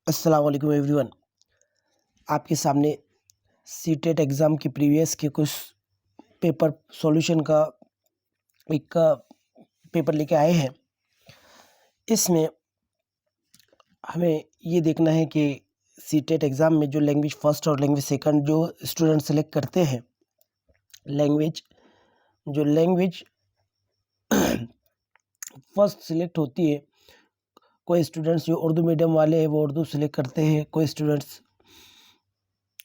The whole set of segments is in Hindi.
अस्सलाम वालेकुम एवरीवन। आपके सामने सीटेट एग्ज़ाम की प्रीवियस के कुछ पेपर सॉल्यूशन का एक पेपर लेके आए हैं। इसमें हमें ये देखना है कि सीटेट एग्ज़ाम में जो लैंग्वेज फ़र्स्ट और लैंग्वेज सेकंड जो स्टूडेंट सेलेक्ट करते हैं, लैंग्वेज फ़र्स्ट सिलेक्ट होती है। कोई स्टूडेंट्स जो उर्दू मीडियम वाले हैं वो उर्दू सेलेक्ट करते हैं, कोई स्टूडेंट्स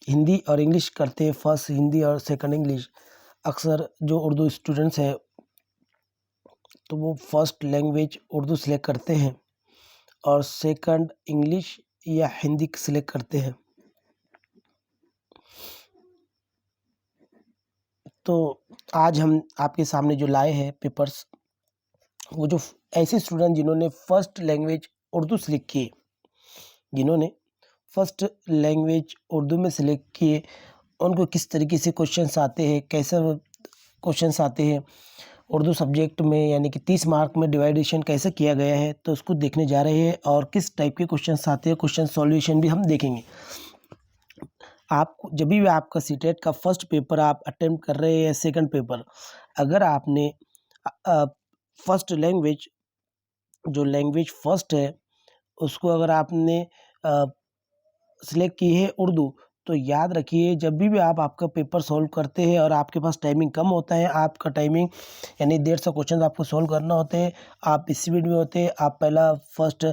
हिंदी और इंग्लिश करते हैं, फर्स्ट हिंदी और सेकंड इंग्लिश। अक्सर जो उर्दू स्टूडेंट्स हैं तो वो फर्स्ट लैंग्वेज उर्दू सेलेक्ट करते हैं और सेकंड इंग्लिश या हिंदी सेलेक्ट करते हैं। तो आज हम आपके सामने जो लाए हैं पेपर्स, वो जो ऐसे स्टूडेंट जिन्होंने फर्स्ट लैंग्वेज उर्दू सेलेक्ट किए, जिन्होंने फर्स्ट लैंग्वेज उर्दू में सेलेक्ट किए, उनको किस तरीके से क्वेश्चंस आते हैं, कैसे क्वेश्चंस आते हैं उर्दू सब्जेक्ट में, यानी कि 30 मार्क में डिवाइडेशन कैसे किया गया है, तो उसको देखने जा रहे हैं। और किस टाइप के क्वेश्चंस आते हैं, क्वेश्चन सॉल्यूशन भी हम देखेंगे। आप जब भी आपका सीटेट का फर्स्ट पेपर आप अटेम्प्ट कर रहे हैं या सेकंड पेपर, अगर आपने फर्स्ट लैंग्वेज जो लैंग्वेज फर्स्ट है उसको अगर आपने सिलेक्ट की है उर्दू, तो याद रखिए जब भी आप आपका पेपर सॉल्व करते हैं और आपके पास टाइमिंग कम होता है, आपका टाइमिंग यानी 150 क्वेश्चन आपको सॉल्व करना होते हैं, आप स्पीड में होते हैं, आप पहला फर्स्ट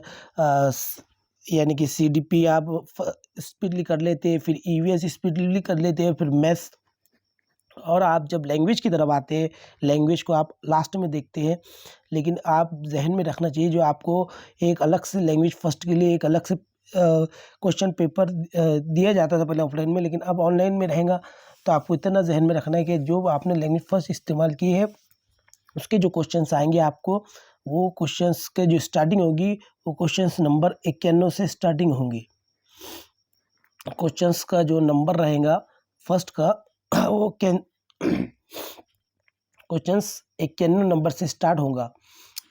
यानी कि सीडीपी आप स्पीडली कर लेते हैं, फिर ईवीएस स्पीडली कर लेते हैं, फिर मैथ्स, और आप जब लैंग्वेज की तरफ आते हैं, लैंग्वेज को आप लास्ट में देखते हैं। लेकिन आप जहन में रखना चाहिए जो आपको एक अलग से लैंग्वेज फर्स्ट के लिए एक अलग से क्वेश्चन पेपर दिया जाता था पहले ऑफलाइन में, लेकिन अब ऑनलाइन में रहेगा। तो आपको इतना जहन में रखना है कि जो आपने लैंग्वेज फर्स्ट इस्तेमाल की है उसके जो क्वेश्चंस आएंगे आपको, वो क्वेश्चंस के जो स्टार्टिंग होगी वो क्वेश्चंस नंबर 91 से स्टार्टिंग होंगी। क्वेश्चंस का जो नंबर रहेगा फर्स्ट का वो क्वेश्चंस 91 नंबर से स्टार्ट होगा।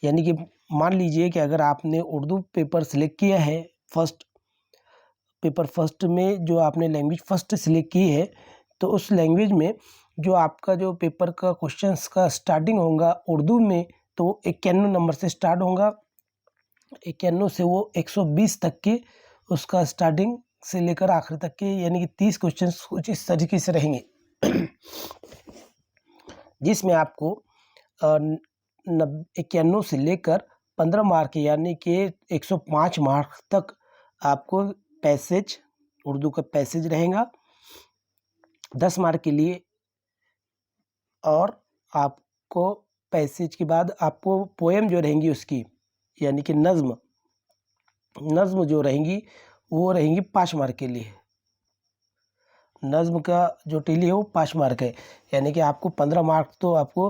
यानी कि मान लीजिए कि अगर आपने उर्दू पेपर सिलेक्ट किया है, फर्स्ट पेपर फर्स्ट में जो आपने लैंग्वेज फर्स्ट सिलेक्ट की है, तो उस लैंग्वेज में जो आपका जो पेपर का क्वेश्चंस का स्टार्टिंग होगा उर्दू में, तो 91 नंबर से स्टार्ट होगा। 91 से वो 120 तक के उसका स्टार्टिंग से लेकर आखिर तक के, यानी कि 30 क्वेश्चंस कुछ इस तरीके से रहेंगे जिसमें आपको 91 से लेकर 15 मार्क यानी कि 105 मार्क तक आपको पैसेज, उर्दू का पैसेज रहेगा 10 मार्क के लिए। और आपको पैसेज के बाद आपको पोएम जो रहेंगी उसकी, यानी कि नज़्म जो रहेंगी वो रहेंगी 5 मार्क के लिए। नज़्म का जो टेली है वो 5 मार्क है, यानी कि आपको 15 मार्क तो आपको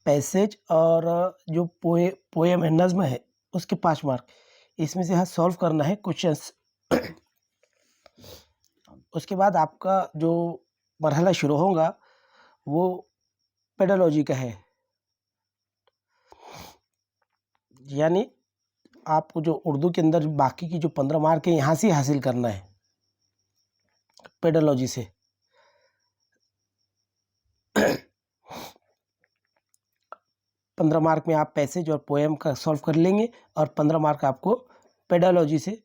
पैसेज और जो पोएम है, नज़्म है, उसके 5 मार्क। इसमें से हाँ सॉल्व करना है क्वेश्चंस। उसके बाद आपका जो मरहला शुरू होगा वो पेडोलॉजी का है, यानी आपको जो उर्दू के अंदर बाकी की जो 15 मार्क है यहाँ से हासिल करना है पेडोलॉजी से। 15 मार्क में आप पैसेज और पोएम का सॉल्व कर लेंगे और 15 मार्क आपको पेडोलॉजी से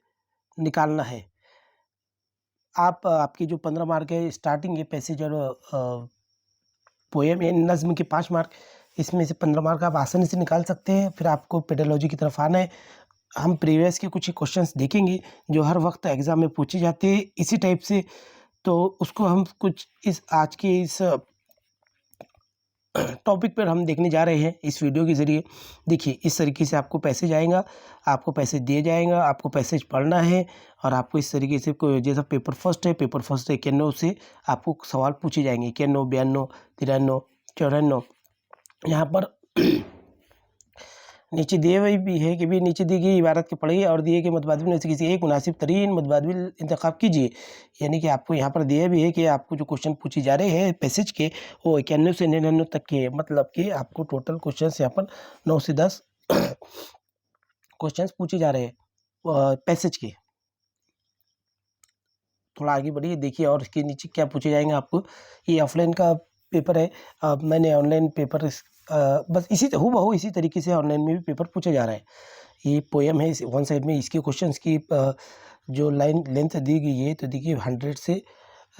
निकालना है। आपकी जो 15 मार्क है स्टार्टिंग है पैसेज और पोएम यानी नज़्म के 5 मार्क, इसमें से 15 मार्क आप आसानी से निकाल सकते हैं। फिर आपको पेडोलॉजी की तरफ आना है। हम प्रीवियस के कुछ क्वेश्चंस देखेंगे जो हर वक्त एग्ज़ाम में पूछे जाते हैं इसी टाइप से, तो उसको हम कुछ इस आज के इस टॉपिक पर हम देखने जा रहे हैं इस वीडियो के ज़रिए। देखिए इस तरीके से आपको पैसेज आएगा, आपको पैसेज दिए जाएगा, आपको पैसेज पढ़ना है और आपको इस तरीके से कोई जैसा पेपर फर्स्ट है, पेपर फर्स्ट 91 से आपको सवाल पूछे जाएंगे, 91, 92, 93, 94। यहाँ पर नीचे दिए हुए भी है कि भी नीचे दी गई इबारत के पढ़िए और दिए के मुतबादिल में से किसी एक मुनासिब तरीन मुतबादिल इंतखाब कीजिए। यानी कि आपको यहाँ पर दिए भी है कि आपको जो क्वेश्चन पूछे जा रहे हैं पैसेज के वो 91 से 99 तक के, मतलब कि आपको टोटल क्वेश्चन यहाँ पर 9 से 10 क्वेश्चन पूछे जा रहे हैं पैसेज के। थोड़ा आगे बढ़िए, देखिए और इसके नीचे क्या पूछे जाएंगे आपको। ये ऑफलाइन का पेपर है, मैंने ऑनलाइन पेपर बस इसी हूबहू इसी तरीके से ऑनलाइन में भी पेपर पूछा जा रहा है। ये पोएम है, वन साइड में इसके क्वेश्चंस की जो लाइन लेंथ दी गई है, तो देखिए 100 से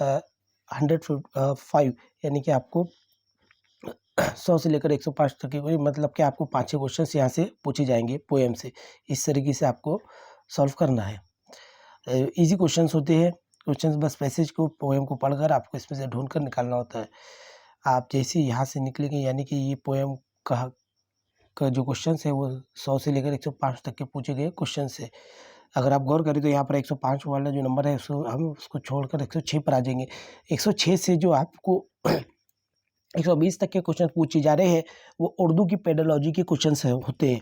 105, यानी कि आपको 100 से लेकर 105 तक की, मतलब कि आपको 5-6 क्वेश्चन यहाँ से पूछे जाएंगे पोएम से। इस तरीके से आपको सॉल्व करना है। इजी क्वेश्चंस होते हैं, क्वेश्चंस बस पैसेज को, पोएम को पढ़कर आपको इसमें से ढूंढ कर निकालना होता है। आप जैसे ही यहाँ से निकलेंगे, यानी कि ये पोएम का जो क्वेश्चंस है वो 100 से लेकर 105 तक के पूछे गए क्वेश्चन से। अगर आप गौर करें तो यहाँ पर 105 वाला जो नंबर है उसको हम उसको छोड़कर 106 पर आ जाएंगे। 106 से जो आपको 120 तक के क्वेश्चन पूछे जा रहे हैं वो उर्दू की पेडोलॉजी के क्वेश्चंस होते हैं।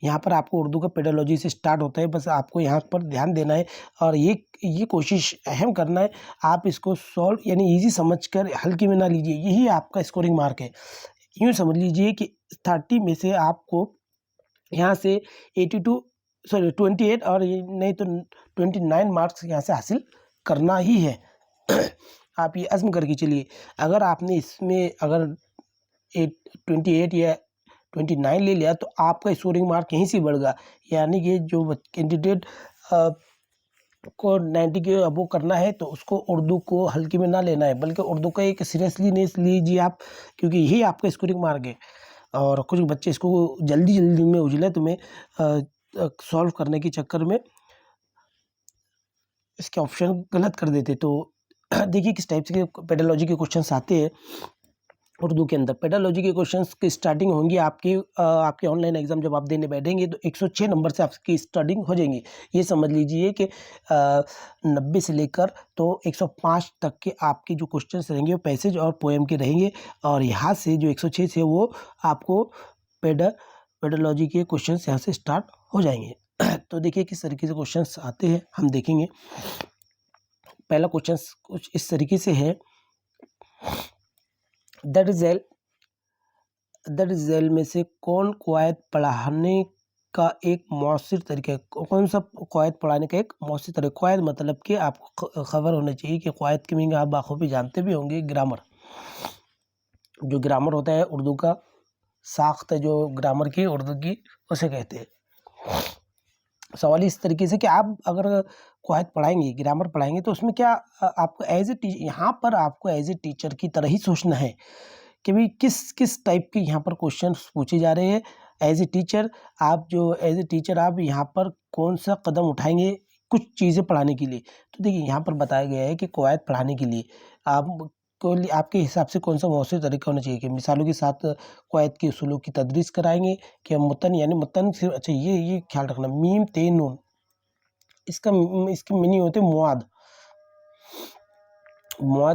यहाँ पर आपको उर्दू का पेडोलॉजी से स्टार्ट होता है, बस आपको यहाँ पर ध्यान देना है और ये कोशिश अहम करना है, आप इसको सॉल्व यानी इजी समझकर हल्के में ना लीजिए, यही आपका स्कोरिंग मार्क है। यूँ समझ लीजिए कि 30 में से आपको यहाँ से 28 और नहीं तो 29 मार्क्स यहाँ से हासिल करना ही है। आप ये अज़्म करके चलिए, अगर आपने इसमें अगर 28 या 29 ले लिया तो आपका स्कोरिंग मार्क यहीं से बढ़ गया, यानी कि जो कैंडिडेट को 90 के अबो करना है तो उसको उर्दू को हल्के में ना लेना है, बल्कि उर्दू का एक सीरियसली नहीं लीजिए आप, क्योंकि यही आपका स्कोरिंग मार्क है। और कुछ बच्चे इसको जल्दी में उजले तुम्हें सॉल्व करने के चक्कर में इसके ऑप्शन गलत कर देते। तो देखिए किस टाइप से पेडोलॉजी के क्वेश्चंस आते हैं उर्दू के अंदर। पेडोलॉजी के क्वेश्चंस की स्टार्टिंग होंगी आपके ऑनलाइन एग्जाम जब आप देने बैठेंगे तो 106 नंबर से आपकी स्टार्टिंग हो जाएंगी। ये समझ लीजिए कि 90 से लेकर तो 105 तक के आपके जो क्वेश्चंस रहेंगे वो पैसेज और पोएम के रहेंगे, और यहाँ से जो 106 से वो आपको पेडोलॉजी के क्वेश्चंस यहाँ से स्टार्ट हो जाएंगे। तो देखिए किस तरीके से क्वेश्चंस आते हैं हम देखेंगे। पहला क्वेश्चन कुछ इस तरीके से है, दर्ज झैल में से कौन कवायद पढ़ाने का एक मौसर तरीका है? कौन सा कवायद पढ़ाने का एक मौसर तरीका? कवायद मतलब कि आपको खबर होना चाहिए कि कवायद की मीनिंग आप बाखूबी जानते भी होंगे। ग्रामर, जो ग्रामर होता है उर्दू का साख्त है जो ग्रामर की उर्दू की, उसे कहते हैं। सवाल इस तरीके से कि आप अगर कवायद पढ़ाएंगे, ग्रामर पढ़ाएंगे, तो उसमें क्या आपको एज ए टीचर, यहाँ पर आपको एज ए टीचर की तरह ही सोचना है कि भाई किस टाइप के यहाँ पर क्वेश्चन पूछे जा रहे हैं। एज ए टीचर आप यहाँ पर कौन सा कदम उठाएंगे कुछ चीज़ें पढ़ाने के लिए। तो देखिए यहाँ पर बताया गया है कि कवायद पढ़ाने के लिए आपके हिसाब से कौन सा मौसर तरीका होना चाहिए, कि मिसालों के साथ कवायद के उसूलों की तदरीस कराएंगे, कि मुतन यानी मुतन सिर्फ, अच्छा ये ख्याल रखना, मीम ते नून इसके मीनिंग होते मुआद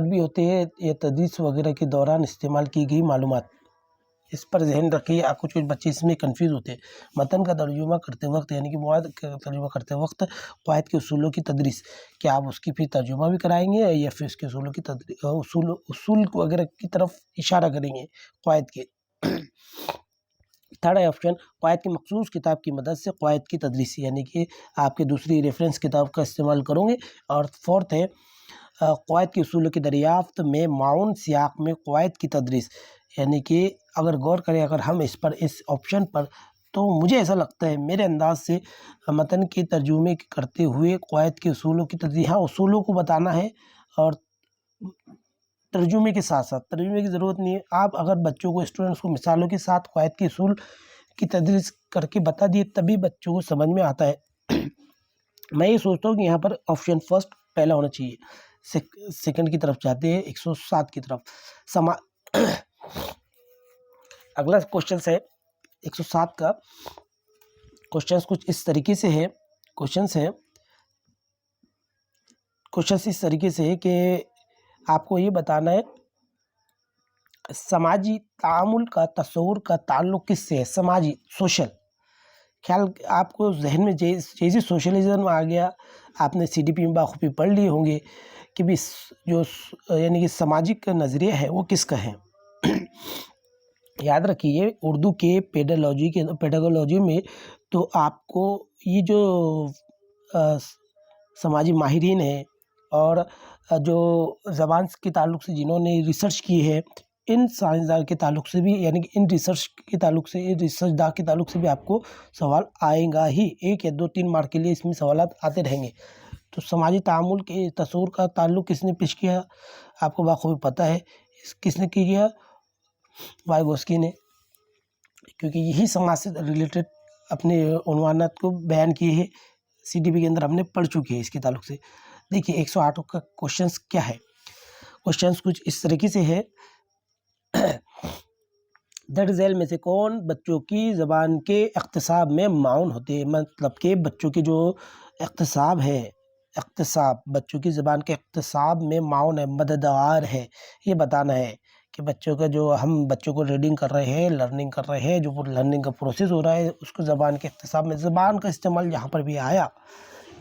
भी होते हैं, या तदरीस वगैरह के दौरान इस्तेमाल की गई मालूमात। इस पर ध्यान रखिए, कुछ बच्चे इसमें कंफ्यूज होते हैं। मतन का तर्जुमा करते वक्त यानी कि मुआद का तर्जुमा करते वक्त कवायद के उसूलों की तदरीस, क्या आप उसकी फिर तर्जुमा भी कराएंगे या फिर उसके उसूलों की उसूल वगैरह की तरफ इशारा करेंगे कवायद के। थर्ड ऑप्शन, कवायद की मखसूस किताब की मदद से कवायद की तदरीस, यानी कि आपके दूसरी रेफरेंस किताब का इस्तेमाल करोगे। और फोर्थ है कवायद के उसूलों की दरियाफ्त में माउन सियाक में कवायद की तदरीस, यानी कि अगर गौर करें अगर हम इस ऑप्शन पर, तो मुझे ऐसा लगता है मेरे अंदाज से मतन के तर्जुमे करते हुए कवायद के उसूलों की तदरीस, हाँ उसूलों को बताना है और तर्जुमे के साथ साथ, तर्जुमे की ज़रूरत नहीं है, आप अगर बच्चों को स्टूडेंट्स को मिसालों के साथ कवायद के उसूल की तदरीस करके बता दिए तभी बच्चों को समझ में आता है। मैं ये सोचता हूँ कि यहाँ पर ऑप्शन फर्स्ट पहला होना चाहिए। सेकंड की तरफ जाते हैं 107 की तरफ। अगला क्वेश्चन है 107 का। क्वेश्चन कुछ इस तरीके से है, क्वेश्चन इस तरीके से है कि आपको ये बताना है समाजी तामुल का तस्वुर का ताल्लुक किससे है। समाजी, सोशल, ख्याल आपको जहन में जैसे सोशलिज्म आ गया, आपने CDP में बाखूबी पढ़ लिए होंगे कि भी जो यानी कि सामाजिक नज़रिया है वो किसका है। याद रखिए उर्दू के पेडागोलॉजी में तो आपको ये जो समाजी माहिरीन है, और जो ज़बान के ताल्लुक से जिन्होंने रिसर्च की है, इन साइंसदान के ताल्लुक से भी, यानी कि इन रिसर्च के ताल्लुक से, इन रिसर्चदार के ताल्लुक से भी आपको सवाल आएगा ही। 1 या 2-3 मार्क के लिए इसमें सवालात आते रहेंगे। तो समाजी तामुल के तस्वुर का ताल्लुक किसने पेश किया? आपको बखूबी पता है किसने किया? वाइगोस्की ने, क्योंकि यही समाज से रिलेटेड अपने उन्वानात को बयान किए हैं, CDP के अंदर हमने पढ़ चुके हैं इसके ताल्लुक से। देखिए 108 का क्वेश्चंस क्या है? क्वेश्चंस कुछ इस तरीके से है दर्ज झैल में से कौन बच्चों की ज़बान के इख्तिसाब में माउन होते हैं? मतलब कि बच्चों की जो इख्तिसाब है, इख्तिसाब बच्चों की ज़बान के इख्तिसाब में माउन है, मददगार है, ये बताना है कि बच्चों का जो हम बच्चों को रीडिंग कर रहे हैं, लर्निंग कर रहे हैं, जो लर्निंग का प्रोसेस हो रहा है उसको ज़बान के इख्तिसाब में, ज़बान का इस्तेमाल जहाँ पर भी आया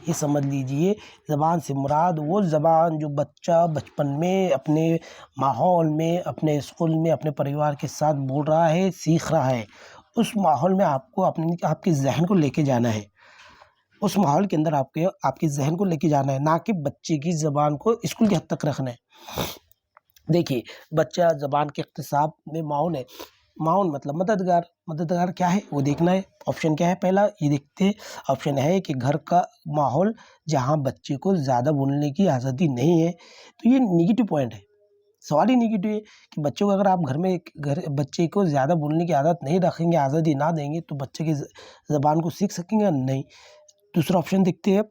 ये समझ लीजिए ज़बान से मुराद वो ज़बान जो बच्चा बचपन में अपने माहौल में, अपने स्कूल में, अपने परिवार के साथ बोल रहा है, सीख रहा है। उस माहौल में आपको आपके ज़हन को लेके जाना है। उस माहौल के अंदर आपके ज़हन को लेके जाना है, ना कि बच्चे की ज़बान को स्कूल की हद तक रखना है। देखिए बच्चा ज़बान के इख्तिसाब में माउन है। माउन मतलब मददगार। मददगार क्या है वो देखना है। ऑप्शन क्या है? पहला ये देखते हैं, ऑप्शन है कि घर का माहौल जहाँ बच्चे को ज़्यादा बोलने की आज़ादी नहीं है। तो ये नेगेटिव पॉइंट है, सवाल ही नेगेटिव है कि बच्चों को अगर आप बच्चे को ज़्यादा बोलने की आदत नहीं रखेंगे, आज़ादी ना देंगे तो बच्चे की ज़बान को सीख सकेंगे नहीं। दूसरा ऑप्शन देखते हैं,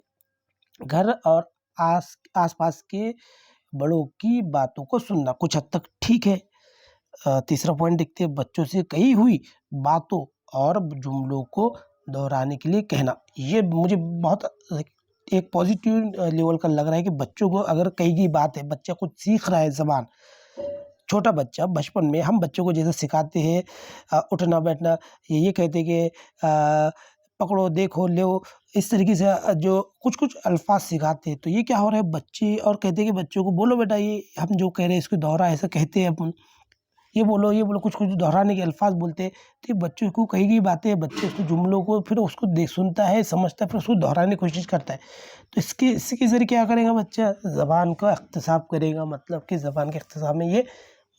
घर और आस-पास के बड़ों की बातों को सुनना, कुछ हद तक ठीक है। तीसरा पॉइंट देखते हैं, बच्चों से कही हुई बातों और जुमलों को दोहराने के लिए कहना। ये मुझे बहुत एक पॉजिटिव लेवल का लग रहा है कि बच्चों को अगर कही गई बात है, बच्चा कुछ सीख रहा है ज़बान, छोटा बच्चा बचपन में हम बच्चों को जैसे सिखाते हैं उठना बैठना, ये कहते हैं कि पकड़ो, देखो, लो, इस तरीके से जो कुछ-कुछ अल्फ़ाज़ सिखाते हैं, तो ये क्या हो रहा है बच्चे और कहते हैं कि बच्चों को बोलो बेटा ये हम जो कह रहे हैं इसको दोहरा, ऐसा कहते हैं अपन। ये बोलो, कुछ-कुछ दोहराने के अल्फ़ाज़ बोलते हैं, तो ये बच्चों को कही गई बातें, बच्चे उसको जुमलों को फिर उसको सुनता है, समझता है, फिर उसको दोहराने की कोशिश करता है। तो इसके ज़रिए क्या करेगा बच्चा? ज़बान का इख्तिसाब करेगा, मतलब कि ज़बान के इख्तिसाब में ये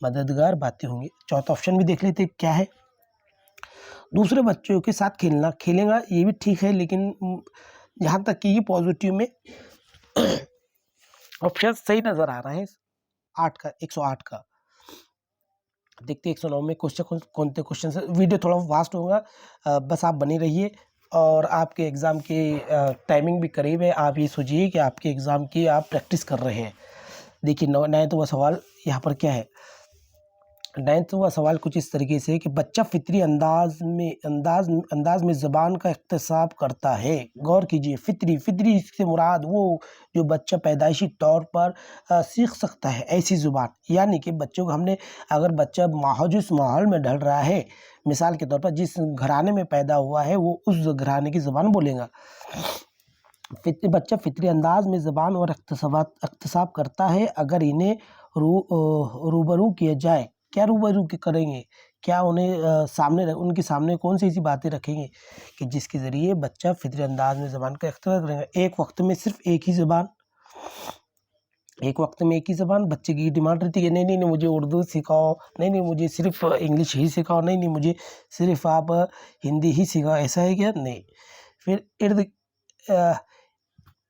मददगार बातें होंगी। चौथा ऑप्शन भी देख लेते हैं क्या है? दूसरे बच्चों के साथ खेलेगा, ये भी ठीक है, लेकिन जहाँ तक कि ये पॉज़िटिव में ऑप्शन सही नज़र आ रहा है 108 का। देखते हैं 109 में क्वेश्चन कौन से क्वेश्चन है। वीडियो थोड़ा वास्ट होगा, बस आप बने रहिए। और आपके एग्ज़ाम की टाइमिंग भी करीब है। आप ये सोचिए कि आपके एग्ज़ाम की आप प्रैक्टिस कर रहे हैं। देखिए 9वां सवाल यहाँ पर क्या है? 9वां सवाल कुछ इस तरीके से कि बच्चा फ़ितरी अंदाज में ज़बान का इख्तिसाब करता है। गौर कीजिए, फ़ितरी से मुराद वो जो बच्चा पैदाइशी तौर पर सीख सकता है ऐसी ज़ुबान। यानी कि बच्चों को हमने, अगर बच्चा जिस माहौल में ढल रहा है, मिसाल के तौर पर जिस घराने में पैदा हुआ है वो उस घराने की ज़बान बोलेगा। बच्चा फ़ितरी अंदाज में ज़बान और इख्तिसाब करता है अगर इन्हें रूबरू किया जाए। क्या रूबरू करेंगे? क्या उन्हें उनके सामने कौन-सी ऐसी बातें रखेंगे कि जिसके ज़रिए बच्चा फ़ितरी अंदाज में ज़बान का इख्तिसाब करेगा। एक वक़्त में सिर्फ़ एक ही ज़बान, बच्चे की डिमांड रहती है, नहीं, मुझे उर्दू सिखाओ, नहीं, मुझे सिर्फ़ इंग्लिश ही सिखाओ, नहीं, मुझे सिर्फ़ आप हिंदी ही सिखाओ, ऐसा है क्या? नहीं। फिर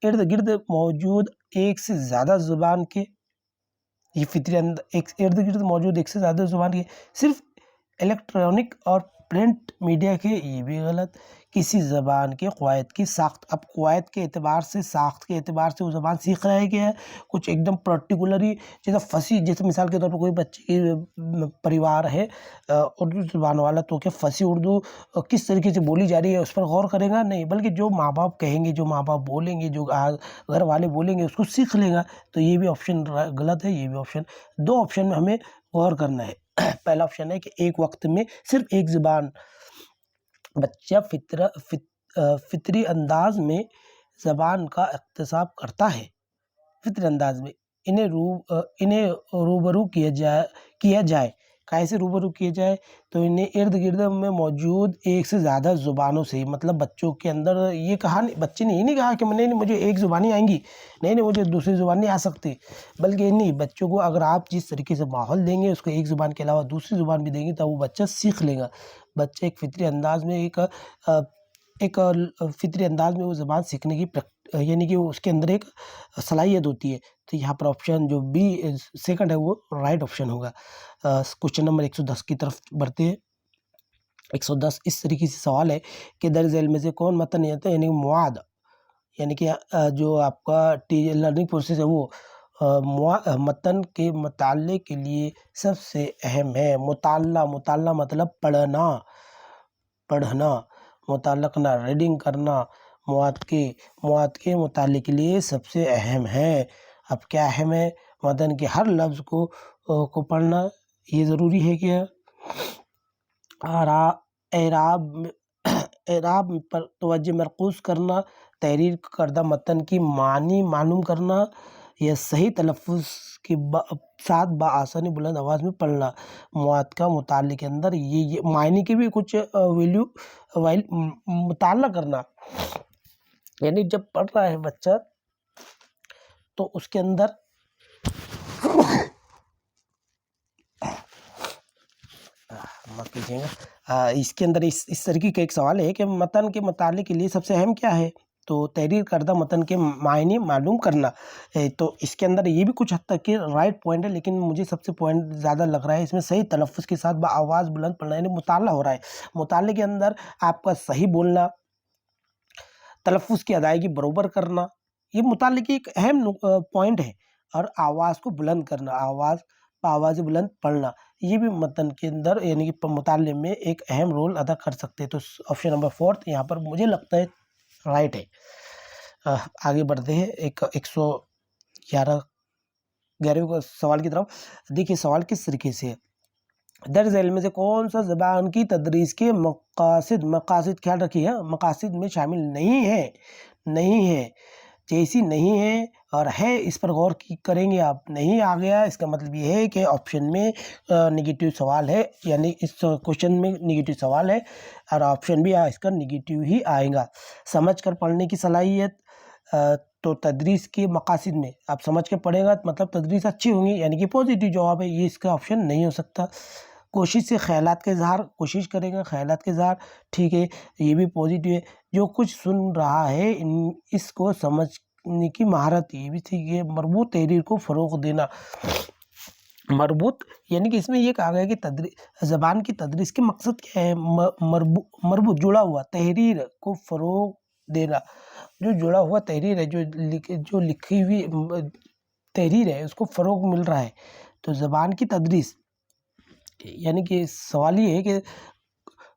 इर्द-गिर्द मौजूद एक से ज़्यादा ज़ुबान के, ये एक इर्द-गिर्द मौजूद एक से ज़्यादा ज़ुबान के सिर्फ़ इलेक्ट्रॉनिक और प्रिंट मीडिया के, ये भी गलत। किसी ज़बान के क़वायद की साख्त, अब क़वायद के एतबार से, साख्त के एतबार से वो ज़बान सीख रहा है क्या है? कुछ एकदम पर्टिकुलरी, जैसे मिसाल के तौर पर कोई बच्चे की परिवार है उर्दू ज़ुबान वाला, तो क्या फसी उर्दू किस तरीके से बोली जा रही है उस पर गौर करेगा? नहीं, बल्कि जो माँ-बाप कहेंगे, जो माँ-बाप बोलेंगे, जो घर वाले बोलेंगे उसको सीख लेगा। तो ये भी ऑप्शन गलत है, ये भी ऑप्शन। 2 ऑप्शन में हमें गौर करना है। पहला ऑप्शन है कि एक वक़्त में सिर्फ़ एक ज़ुबान, बच्चा फ़ितरी अंदाज में ज़बान का इख्तिसाब करता है। फ़ितरी अंदाज में इन्हें रूबरू किया जाए, कैसे रूबरू किए जाए, तो इन्हें इर्द गिर्द में मौजूद एक से ज़्यादा ज़ुबानों से, मतलब बच्चों के अंदर ये कहा नहीं, बच्चे ने ये नहीं कहा कि नहीं नहीं मुझे एक ज़ुबान ही आएंगी, नहीं नहीं मुझे दूसरी ज़ुबान नहीं आ सकती, बल्कि नहीं, बच्चों को अगर आप जिस तरीके से माहौल देंगे, उसको एक ज़ुबान के अलावा दूसरी ज़ुबान भी देंगे, तो वो बच्चा सीख लेगा। बच्चा एक फितरी अंदाज में फितरी अंदाज में वो ज़बान सीखने की यानी कि उसके अंदर एक सलाहियत होती है। तो यहाँ पर ऑप्शन जो बी सेकंड है वो राइट ऑप्शन होगा। क्वेश्चन नंबर 110 की तरफ बढ़ते हैं। 110 इस तरीके से सवाल है कि दर्ज इल्म में से कौन मतन नहीं आता, यानी मुआद, यानी कि जो आपका लर्निंग प्रोसेस है वो मतन के मुताले के लिए सबसे अहम है। मुताला मतलब पढ़ना, मुताला करना, रीडिंग करना, मुआद के मुताले के लिए सबसे अहम है। अब क्या अहम है? मतन के हर लफ्ज़ को पढ़ना ये ज़रूरी है क्या? एराब एराब पर तवज्जो मरकूज़ करना, तहरीर करदा मतन की मानी मालूम करना, या सही तलफ़ुज़ के साथ बआसानी बुलंद आवाज़ में पढ़ना। मुआद का मुताले के अंदर ये मायने की भी कुछ मुताला करना, यानी जब पढ़ रहा है बच्चा तो उसके अंदर माफ़ कीजिएगा, इसके अंदर इस तरीके का एक सवाल है कि मतन के मुताले के लिए सबसे अहम क्या है? तो तहरीर करदा मतन के मायने मालूम करना। तो इसके अंदर ये भी कुछ हद तक के राइट पॉइंट है, लेकिन मुझे सबसे पॉइंट ज़्यादा लग रहा है इसमें सही तलफ़ुज़ के साथ आवाज़ बुलंद पढ़ना, यानी मुताला हो रहा है। मुताले के अंदर आपका सही बोलना, तलफ़ुज़ की अदायगी बरोबर करना, ये मुताले की एक अहम पॉइंट है। और आवाज़ को बुलंद करना, आवाज़ बुलंद पढ़ना, ये भी मतन के अंदर यानी कि मुताले में एक अहम रोल अदा कर सकते हैं। तो ऑप्शन नंबर 4 यहाँ पर मुझे लगता है राइट है। आगे बढ़ते हैं 11वें सवाल की तरफ। देखिए सवाल किस तरीके से है। दर्ज इल्म में से कौन सा ज़बान की तदरीस के मकासिद ख्याल रखिए, मकासिद में शामिल नहीं है, जैसी नहीं है और है, इस पर गौर करेंगे आप। नहीं आ गया इसका मतलब ये है कि ऑप्शन में नेगेटिव सवाल है, यानी इस क्वेश्चन में नेगेटिव सवाल है, और ऑप्शन भी इसका नेगेटिव ही आएगा। समझ कर पढ़ने की सलाहियत, तो तदरीस के मकासिद में आप समझ के पढ़ेगा मतलब तदरीस अच्छी होंगी, यानी कि पॉजिटिव जवाब है, ये इसका ऑप्शन नहीं हो सकता। कोशिश से ख़यालात का इज़हार, कोशिश करेगा ख़यालात का इज़हार, ठीक है, ये भी पॉजिटिव है। जो कुछ सुन रहा है इसको समझने की महारत, ये भी ठीक है। मरबूत तहरीर को फ़रोग़ देना, मरबूत यानी कि इसमें ये कहा गया कि ज़बान की तदरीस के मकसद क्या है? मरबूत जुड़ा हुआ, तहरीर को फ़रोग़ देना, जो जुड़ा हुआ तहरीर है, जो लिखी हुई तहरीर है उसको फ़रोग़ मिल रहा है। तो ज़बान की तदरीस, यानी कि सवाल ये है कि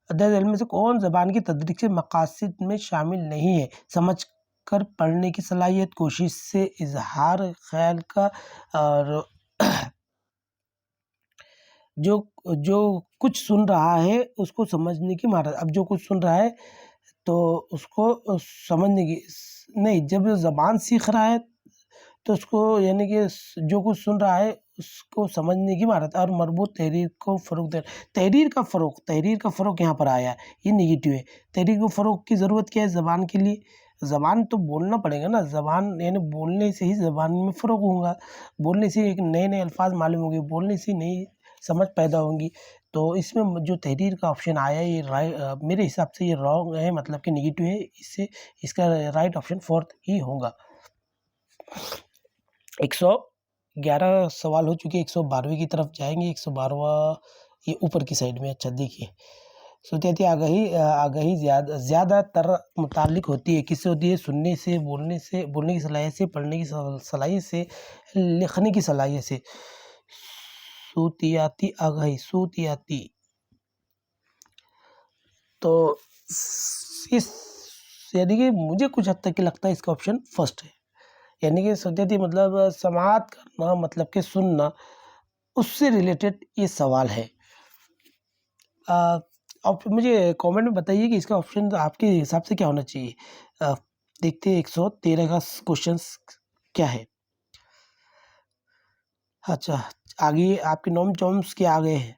दर्ज इल्म में से कौन ज़बान की तदरीस के मकासिद में शामिल नहीं है? समझ कर पढ़ने की सलाहियत, कोशिश से इजहार ख्याल का, और जो कुछ सुन रहा है उसको समझने की महारत। अब जो कुछ सुन रहा है तो उसको समझने की नहीं, जब ज़बान सीख रहा है तो उसको यानी कि जो कुछ सुन रहा है उसको समझने की महारत, और मरबूत तहरीर को फ़रोग़ देना। तहरीर का फ़रोग़ यहाँ पर आया है, ये नेगेटिव है। तहरीर को फ़रोग़ की ज़रूरत क्या है ज़बान के लिए? ज़बान तो बोलना पड़ेगा ना, ज़बान यानी बोलने से ही ज़बान में फ़रोग़ होगा, बोलने से एक नए अल्फाज मालूम होंगे, बोलने से नई समझ पैदा होंगी। तो इसमें जो तहरीर का ऑप्शन आया है ये मेरे हिसाब से ये रॉन्ग है, मतलब कि नेगेटिव है, इसका राइट ऑप्शन 4th ही होगा। 111 सवाल हो चुके, 112वें की तरफ जाएंगे। 112वां ये ऊपर की साइड में, अच्छा देखिए। सूतियाती आगाही ज़्यादातर मुताल्लिक होती है, किससे होती है? सुनने से, बोलने की सलाहियत से, पढ़ने की सलाहियत से, लिखने की सलाहियत से। सूतियाती आगाही, तो इस यानी कि मुझे कुछ हद तक कि लगता है इसका ऑप्शन फर्स्ट है, यानी कि सूतियाती मतलब समाअत करना, मतलब कि सुनना, उससे रिलेटेड ये सवाल है। आप मुझे कमेंट में बताइए कि इसका ऑप्शन आपके हिसाब से क्या होना चाहिए। देखते हैं 113 का क्वेश्चन क्या है। अच्छा, आगे आपके नॉम टर्म्स के आ गए हैं।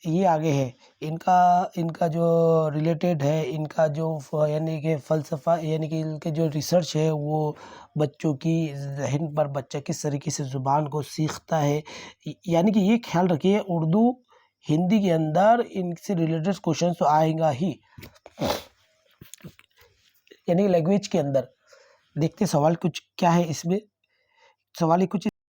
ये आगे है, इनका इनका जो रिलेटेड है, इनका जो यानी कि फ़लसफ़ा यानी कि इनके जो रिसर्च है वो बच्चों की ज़हन पर बच्चा किस तरीके से ज़ुबान को सीखता है। यानी कि ये ख्याल रखिए, उर्दू हिंदी के अंदर इनसे रिलेटेड क्वेश्चन तो आएगा ही, यानी लैंग्वेज के अंदर। देखते सवाल कुछ क्या है इसमें, सवाल ही कुछ